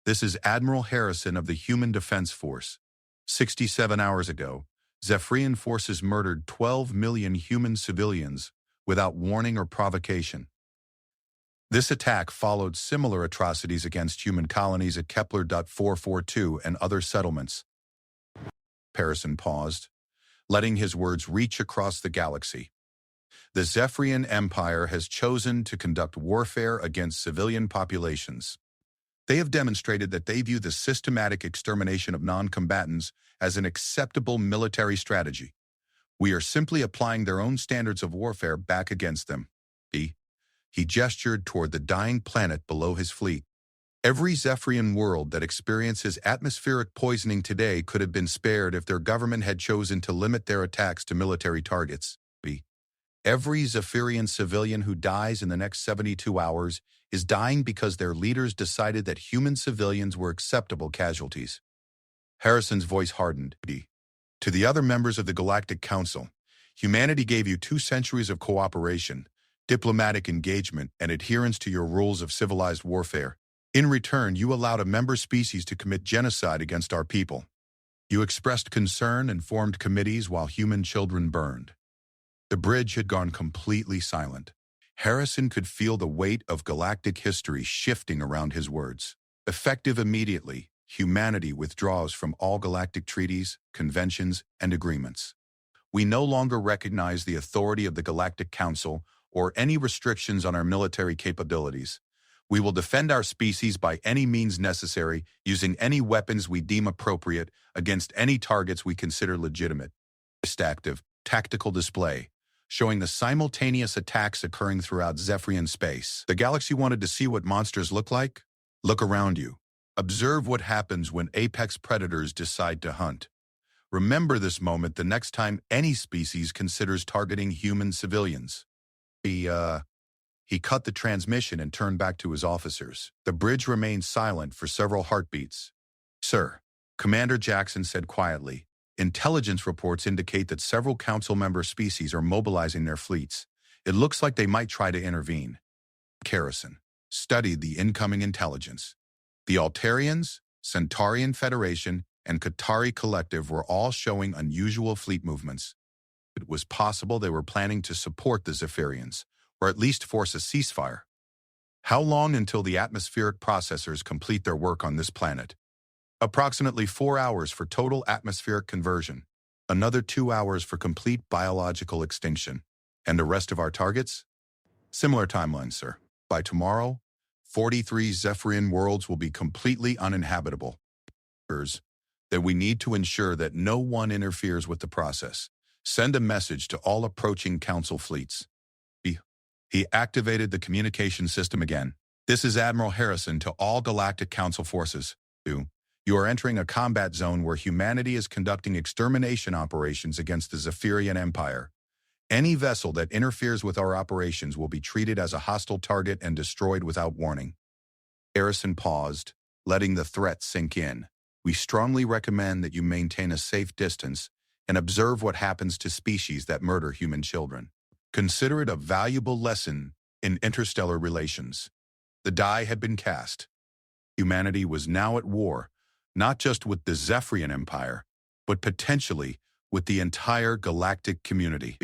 This is Admiral Harrison of the Human Defense Force. 67 hours ago, Zephyrian forces murdered 12 million human civilians without warning or provocation. This attack followed similar atrocities against human colonies at Kepler.442 and other settlements. Harrison paused, letting his words reach across the galaxy. The Zephyrian Empire has chosen to conduct warfare against civilian populations. They have demonstrated that they view the systematic extermination of non-combatants as an acceptable military strategy. We are simply applying their own standards of warfare back against them. He gestured toward the dying planet below his fleet. Every Zephyrian world that experiences atmospheric poisoning today could have been spared if their government had chosen to limit their attacks to military targets. Every Zephyrian civilian who dies in the next 72 hours is dying because their leaders decided that human civilians were acceptable casualties. Harrison's voice hardened. To the other members of the Galactic Council, humanity gave you 2 centuries of cooperation, diplomatic engagement, and adherence to your rules of civilized warfare. In return, you allowed a member species to commit genocide against our people. You expressed concern and formed committees while human children burned. The bridge had gone completely silent. Harrison could feel the weight of galactic history shifting around his words. Effective immediately, humanity withdraws from all galactic treaties, conventions, and agreements. We no longer recognize the authority of the Galactic Council or any restrictions on our military capabilities. We will defend our species by any means necessary, using any weapons we deem appropriate against any targets we consider legitimate. Active tactical display, showing the simultaneous attacks occurring throughout Zephyrian space. The galaxy wanted to see what monsters look like? Look around you. Observe what happens when apex predators decide to hunt. Remember this moment the next time any species considers targeting human civilians. He cut the transmission and turned back to his officers. The bridge remained silent for several heartbeats. Sir, Commander Jackson said quietly, intelligence reports indicate that several council member species are mobilizing their fleets. It looks like they might try to intervene. Harrison studied the incoming intelligence. The Altarians, Centaurian Federation, and Qatari Collective were all showing unusual fleet movements. It was possible they were planning to support the Zephyrians, or at least force a ceasefire. How long until the atmospheric processors complete their work on this planet? Approximately 4 hours for total atmospheric conversion, another 2 hours for complete biological extinction. And the rest of our targets? Similar timelines, sir. By tomorrow, 43 Zephyrian worlds will be completely uninhabitable. That we need to ensure that no one interferes with the process. Send a message to all approaching council fleets. He activated the communication system again. This is Admiral Harrison to all Galactic Council forces. You are entering a combat zone where humanity is conducting extermination operations against the Zephyrian Empire. Any vessel that interferes with our operations will be treated as a hostile target and destroyed without warning. Harrison paused, letting the threat sink in. We strongly recommend that you maintain a safe distance and observe what happens to species that murder human children. Consider it a valuable lesson in interstellar relations. The die had been cast. Humanity was now at war, not just with the Zephyrian Empire, but potentially with the entire galactic community.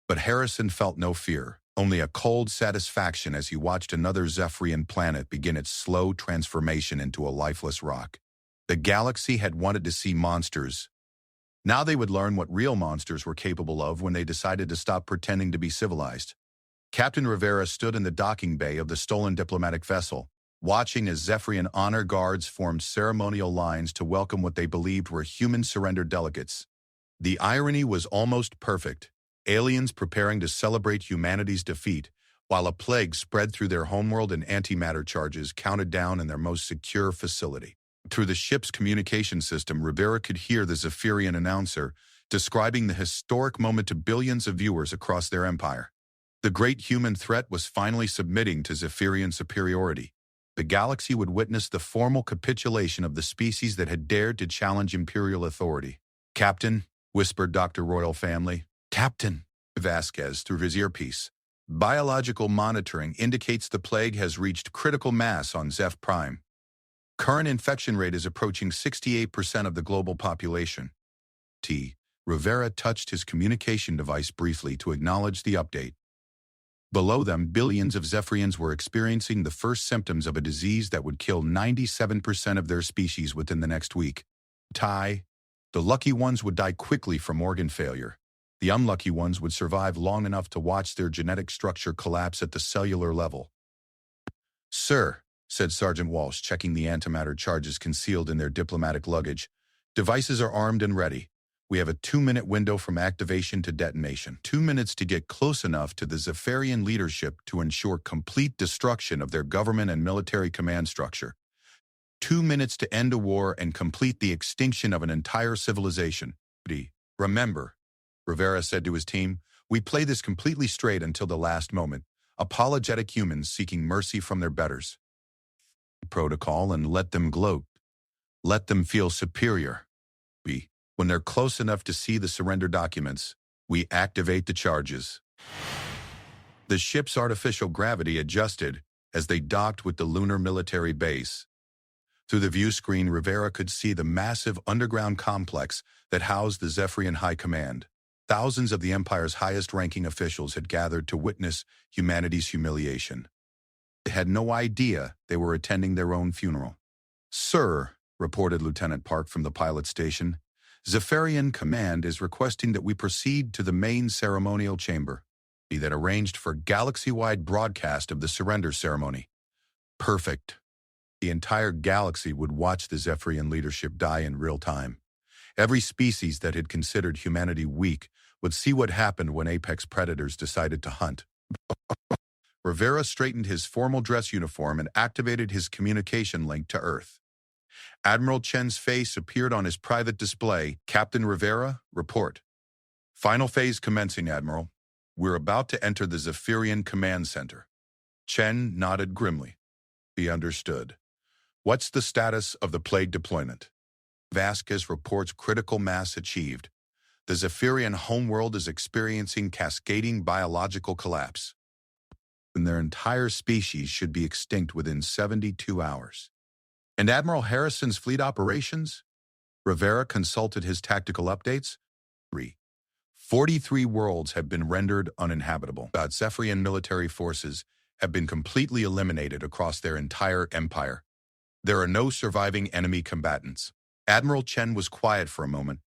But Harrison felt no fear, only a cold satisfaction as he watched another Zephyrian planet begin its slow transformation into a lifeless rock. The galaxy had wanted to see monsters. Now they would learn what real monsters were capable of when they decided to stop pretending to be civilized. Captain Rivera stood in the docking bay of the stolen diplomatic vessel, watching as Zephyrian honor guards formed ceremonial lines to welcome what they believed were human surrendered delegates. The irony was almost perfect. Aliens preparing to celebrate humanity's defeat, while a plague spread through their homeworld and antimatter charges counted down in their most secure facility. Through the ship's communication system, Rivera could hear the Zephyrian announcer describing the historic moment to billions of viewers across their empire. The great human threat was finally submitting to Zephyrian superiority. The galaxy would witness the formal capitulation of the species that had dared to challenge imperial authority. "Captain," whispered Dr. Royal Family. "Captain," Vasquez through his earpiece. "Biological monitoring indicates the plague has reached critical mass on Zeph Prime. Current infection rate is approaching 68% of the global population." Rivera touched his communication device briefly to acknowledge the update. Below them, billions of Zephyrians were experiencing the first symptoms of a disease that would kill 97% of their species within the next week. The lucky ones would die quickly from organ failure. The unlucky ones would survive long enough to watch their genetic structure collapse at the cellular level. "Sir," said Sergeant Walsh, checking the antimatter charges concealed in their diplomatic luggage, "devices are armed and ready. We have a 2-minute window from activation to detonation. 2 minutes to get close enough to the Zephyrian leadership to ensure complete destruction of their government and military command structure. 2 minutes to end a war and complete the extinction of an entire civilization. Remember," Rivera said to his team, "we play this completely straight until the last moment. Apologetic humans seeking mercy from their betters. Protocol and let them gloat. Let them feel superior. When they're close enough to see the surrender documents, we activate the charges." The ship's artificial gravity adjusted as they docked with the lunar military base. Through the view screen, Rivera could see the massive underground complex that housed the Zephyrian High Command. Thousands of the Empire's highest-ranking officials had gathered to witness humanity's humiliation. They had no idea they were attending their own funeral. "Sir," reported Lieutenant Park from the pilot station, "Zephyrian Command is requesting that we proceed to the main ceremonial chamber that arranged for galaxy-wide broadcast of the surrender ceremony." Perfect. The entire galaxy would watch the Zephyrian leadership die in real time. Every species that had considered humanity weak would see what happened when apex predators decided to hunt. Rivera straightened his formal dress uniform and activated his communication link to Earth. Admiral Chen's face appeared on his private display. "Captain Rivera, report. Final phase commencing, Admiral. We're about to enter the Zephyrian Command Center." Chen nodded grimly. He understood. "What's the status of the plague deployment?" Vasquez reports critical mass achieved. The Zephyrian homeworld is experiencing cascading biological collapse, and their entire species should be extinct within 72 hours. "And Admiral Harrison's fleet operations?" Rivera consulted his tactical updates. 43 worlds have been rendered uninhabitable. Zephyrian military forces have been completely eliminated across their entire empire. There are no surviving enemy combatants. Admiral Chen was quiet for a moment,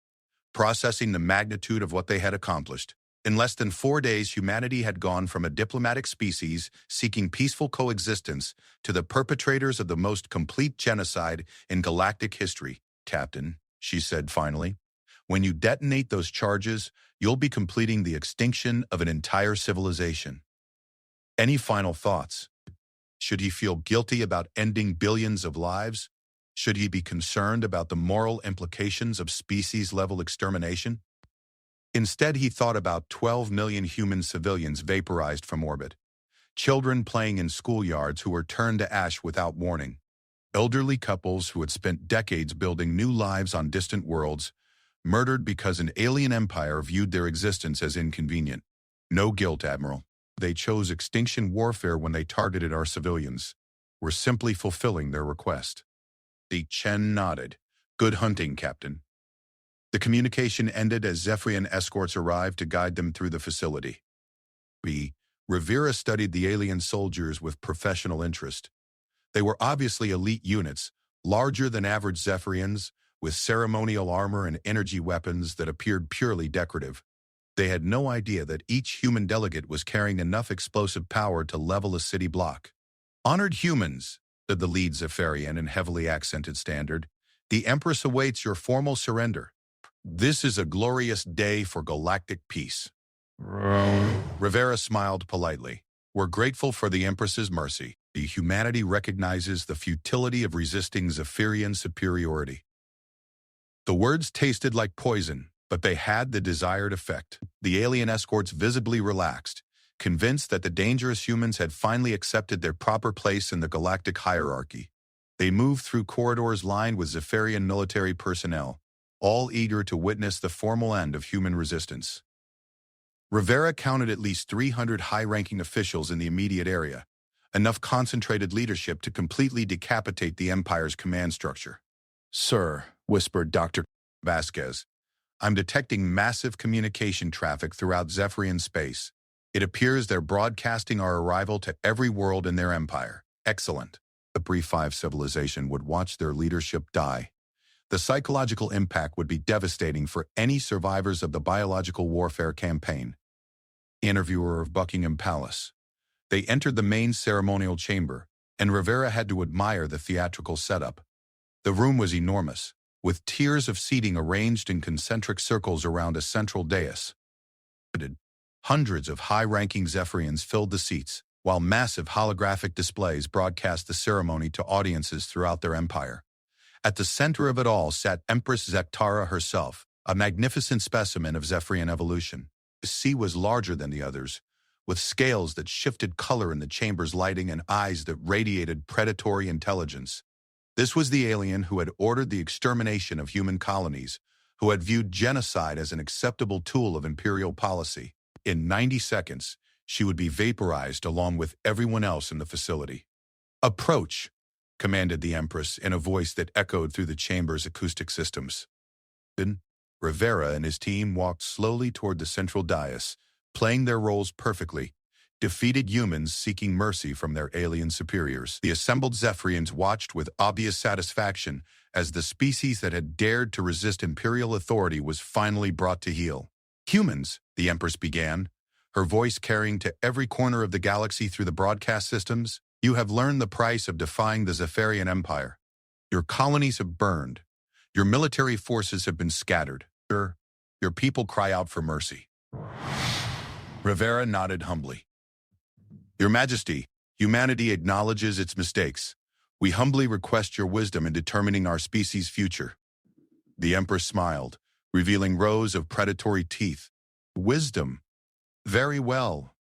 processing the magnitude of what they had accomplished. In less than 4 days, humanity had gone from a diplomatic species seeking peaceful coexistence to the perpetrators of the most complete genocide in galactic history. "Captain," she said finally, "when you detonate those charges, you'll be completing the extinction of an entire civilization. Any final thoughts? Should he feel guilty about ending billions of lives? Should he be concerned about the moral implications of species-level extermination?" Instead, he thought about 12 million human civilians vaporized from orbit, children playing in schoolyards who were turned to ash without warning, elderly couples who had spent decades building new lives on distant worlds, murdered because an alien empire viewed their existence as inconvenient. "No guilt, Admiral. They chose extinction warfare when they targeted our civilians. We're simply fulfilling their request." The Chen nodded. "Good hunting, Captain." The communication ended as Zephyrian escorts arrived to guide them through the facility. Rivera studied the alien soldiers with professional interest. They were obviously elite units, larger than average Zephyrians, with ceremonial armor and energy weapons that appeared purely decorative. They had no idea that each human delegate was carrying enough explosive power to level a city block. "Honored humans," said the lead Zephyrian in heavily accented standard, "the Empress awaits your formal surrender. This is a glorious day for galactic peace." Rivera smiled politely. We're grateful for the Empress's mercy. Humanity recognizes the futility of resisting Zephyrian superiority. The words tasted like poison, but they had the desired effect. The alien escorts visibly relaxed, convinced that the dangerous humans had finally accepted their proper place in the galactic hierarchy. They moved through corridors lined with Zephyrian military personnel, all eager to witness the formal end of human resistance. Rivera counted at least 300 high-ranking officials in the immediate area, enough concentrated leadership to completely decapitate the Empire's command structure. "Sir," whispered Dr. Vasquez, "I'm detecting massive communication traffic throughout Zephyrian space. It appears they're broadcasting our arrival to every world in their empire. Excellent." The Brief 5 civilization would watch their leadership die. The psychological impact would be devastating for any survivors of the biological warfare campaign. Interviewer of Buckingham Palace. They entered the main ceremonial chamber, and Rivera had to admire the theatrical setup. The room was enormous, with tiers of seating arranged in concentric circles around a central dais. Hundreds of high-ranking Zephyrians filled the seats, while massive holographic displays broadcast the ceremony to audiences throughout their empire. At the center of it all sat Empress Zektara herself, a magnificent specimen of Zephyrian evolution. The sea was larger than the others, with scales that shifted color in the chamber's lighting and eyes that radiated predatory intelligence. This was the alien who had ordered the extermination of human colonies, who had viewed genocide as an acceptable tool of imperial policy. In 90 seconds, she would be vaporized along with everyone else in the facility. "Approach," commanded the Empress in a voice that echoed through the chamber's acoustic systems. Then, Rivera and his team walked slowly toward the central dais, playing their roles perfectly, defeated humans seeking mercy from their alien superiors. The assembled Zephyrians watched with obvious satisfaction as the species that had dared to resist imperial authority was finally brought to heel. "Humans," the Empress began, her voice carrying to every corner of the galaxy through the broadcast systems, "you have learned the price of defying the Zephyrian Empire. Your colonies have burned. Your military forces have been scattered. Your people cry out for mercy." Rivera nodded humbly. "Your Majesty, humanity acknowledges its mistakes. We humbly request your wisdom in determining our species' future." The Empress smiled, revealing rows of predatory teeth. "Wisdom? Very well.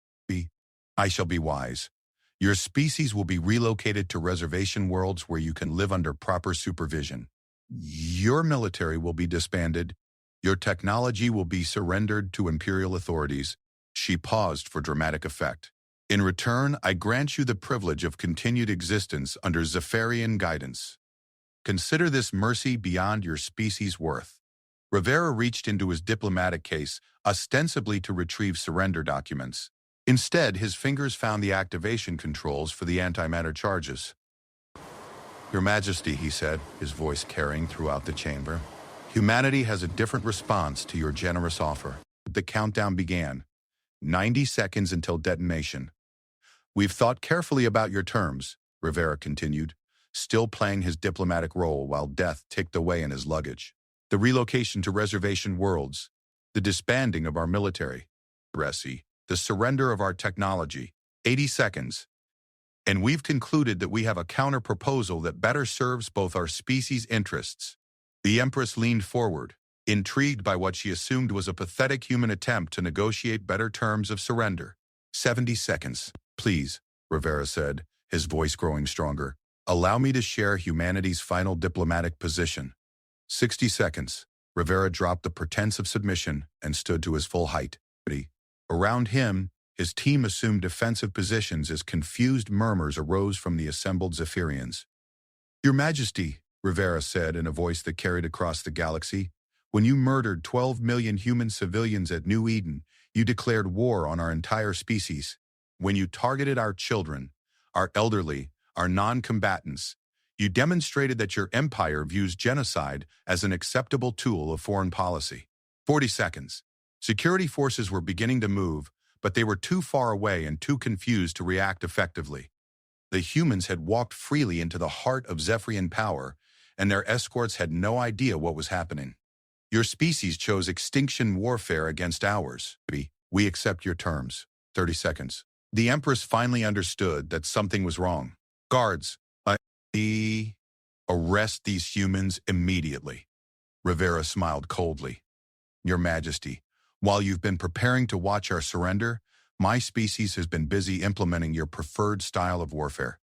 I shall be wise. Your species will be relocated to reservation worlds where you can live under proper supervision. Your military will be disbanded. Your technology will be surrendered to imperial authorities." She paused for dramatic effect. "In return, I grant you the privilege of continued existence under Zephyrian guidance. Consider this mercy beyond your species' worth." Rivera reached into his diplomatic case, ostensibly to retrieve surrender documents. Instead, his fingers found the activation controls for the antimatter charges. "Your Majesty," he said, his voice carrying throughout the chamber, "humanity has a different response to your generous offer." The countdown began. 90 seconds until detonation. "We've thought carefully about your terms," Rivera continued, still playing his diplomatic role while death ticked away in his luggage. "The relocation to reservation worlds, the disbanding of our military, the surrender of our technology, 80 seconds. And we've concluded that we have a counter-proposal that better serves both our species' interests." The Empress leaned forward, intrigued by what she assumed was a pathetic human attempt to negotiate better terms of surrender. 70 seconds, please," Rivera said, his voice growing stronger. "Allow me to share humanity's final diplomatic position." 60 seconds. Rivera dropped the pretense of submission and stood to his full height. Around him, his team assumed defensive positions as confused murmurs arose from the assembled Zephyrians. "Your Majesty," Rivera said in a voice that carried across the galaxy, "when you murdered 12 million human civilians at New Eden, you declared war on our entire species. When you targeted our children, our elderly, our non-combatants, you demonstrated that your empire views genocide as an acceptable tool of foreign policy." 40 seconds. Security forces were beginning to move, but they were too far away and too confused to react effectively. The humans had walked freely into the heart of Zephyrian power, and their escorts had no idea what was happening. "Your species chose extinction warfare against ours. We accept your terms." 30 seconds. The Empress finally understood that something was wrong. Guards, arrest these humans immediately. Rivera smiled coldly. Your Majesty, while you've been preparing to watch our surrender, my species has been busy implementing your preferred style of warfare.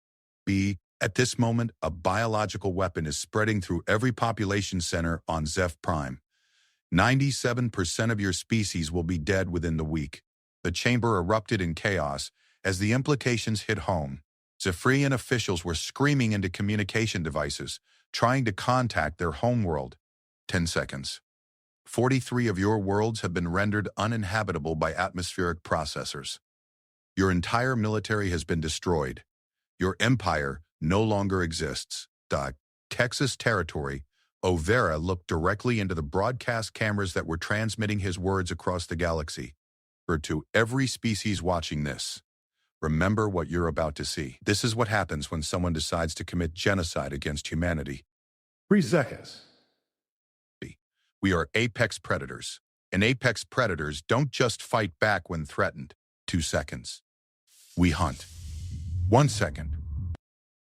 At this moment, a biological weapon is spreading through every population center on Zeph Prime. 97% of your species will be dead within the week. The chamber erupted in chaos as the implications hit home. Zephyrian officials were screaming into communication devices, trying to contact their homeworld. 10 seconds. 43 of your worlds have been rendered uninhabitable by atmospheric processors. Your entire military has been destroyed. Your empire no longer exists. Texas territory. O'Vera looked directly into the broadcast cameras that were transmitting his words across the galaxy. To every species watching this, remember what you're about to see. This is what happens when someone decides to commit genocide against humanity. 3 seconds. We are apex predators, and apex predators don't just fight back when threatened. 2 seconds. We hunt. 1 second.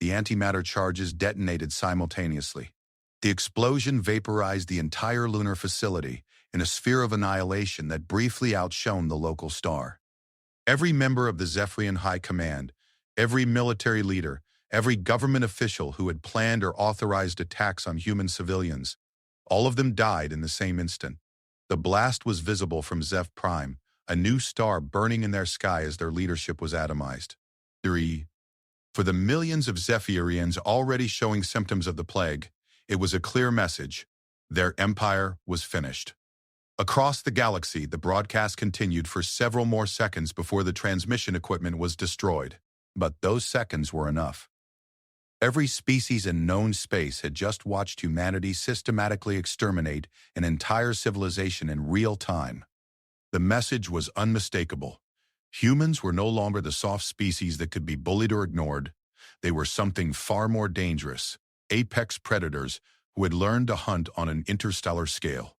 The antimatter charges detonated simultaneously. The explosion vaporized the entire lunar facility in a sphere of annihilation that briefly outshone the local star. Every member of the Zephyrian High Command, every military leader, every government official who had planned or authorized attacks on human civilians, all of them died in the same instant. The blast was visible from Zeph Prime, a new star burning in their sky as their leadership was atomized. 3. For the millions of Zephyrians already showing symptoms of the plague, it was a clear message. Their empire was finished. Across the galaxy, the broadcast continued for several more seconds before the transmission equipment was destroyed. But those seconds were enough. Every species in known space had just watched humanity systematically exterminate an entire civilization in real time. The message was unmistakable. Humans were no longer the soft species that could be bullied or ignored. They were something far more dangerous, apex predators who had learned to hunt on an interstellar scale.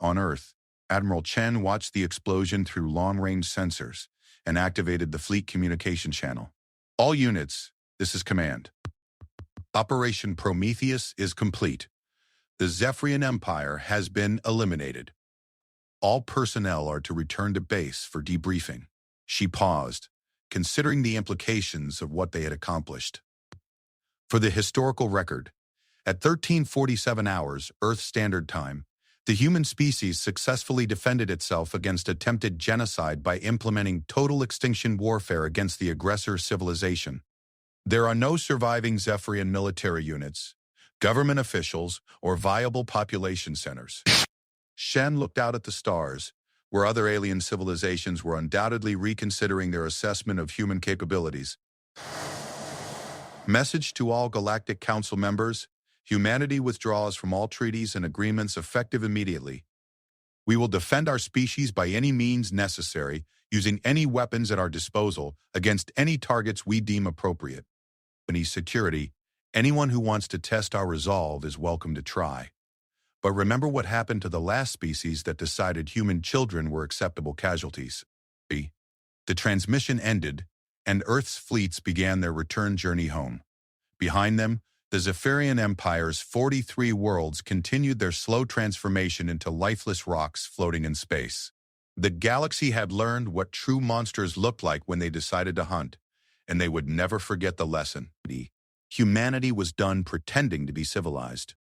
On Earth, Admiral Chen watched the explosion through long-range sensors and activated the fleet communication channel. All units, this is command. Operation Prometheus is complete. The Zephyrian Empire has been eliminated. All personnel are to return to base for debriefing. She paused, considering the implications of what they had accomplished. For the historical record, at 1347 hours Earth Standard Time, the human species successfully defended itself against attempted genocide by implementing total extinction warfare against the aggressor civilization. There are no surviving Zephyrian military units, government officials, or viable population centers. Shen looked out at the stars, where other alien civilizations were undoubtedly reconsidering their assessment of human capabilities. Message to all Galactic Council members: humanity withdraws from all treaties and agreements effective immediately. We will defend our species by any means necessary, using any weapons at our disposal against any targets we deem appropriate. Security, anyone who wants to test our resolve is welcome to try. But remember what happened to the last species that decided human children were acceptable casualties. The transmission ended, and Earth's fleets began their return journey home. Behind them, the Zephyrian Empire's 43 worlds continued their slow transformation into lifeless rocks floating in space. The galaxy had learned what true monsters looked like when they decided to hunt, and they would never forget the lesson. Humanity was done pretending to be civilized.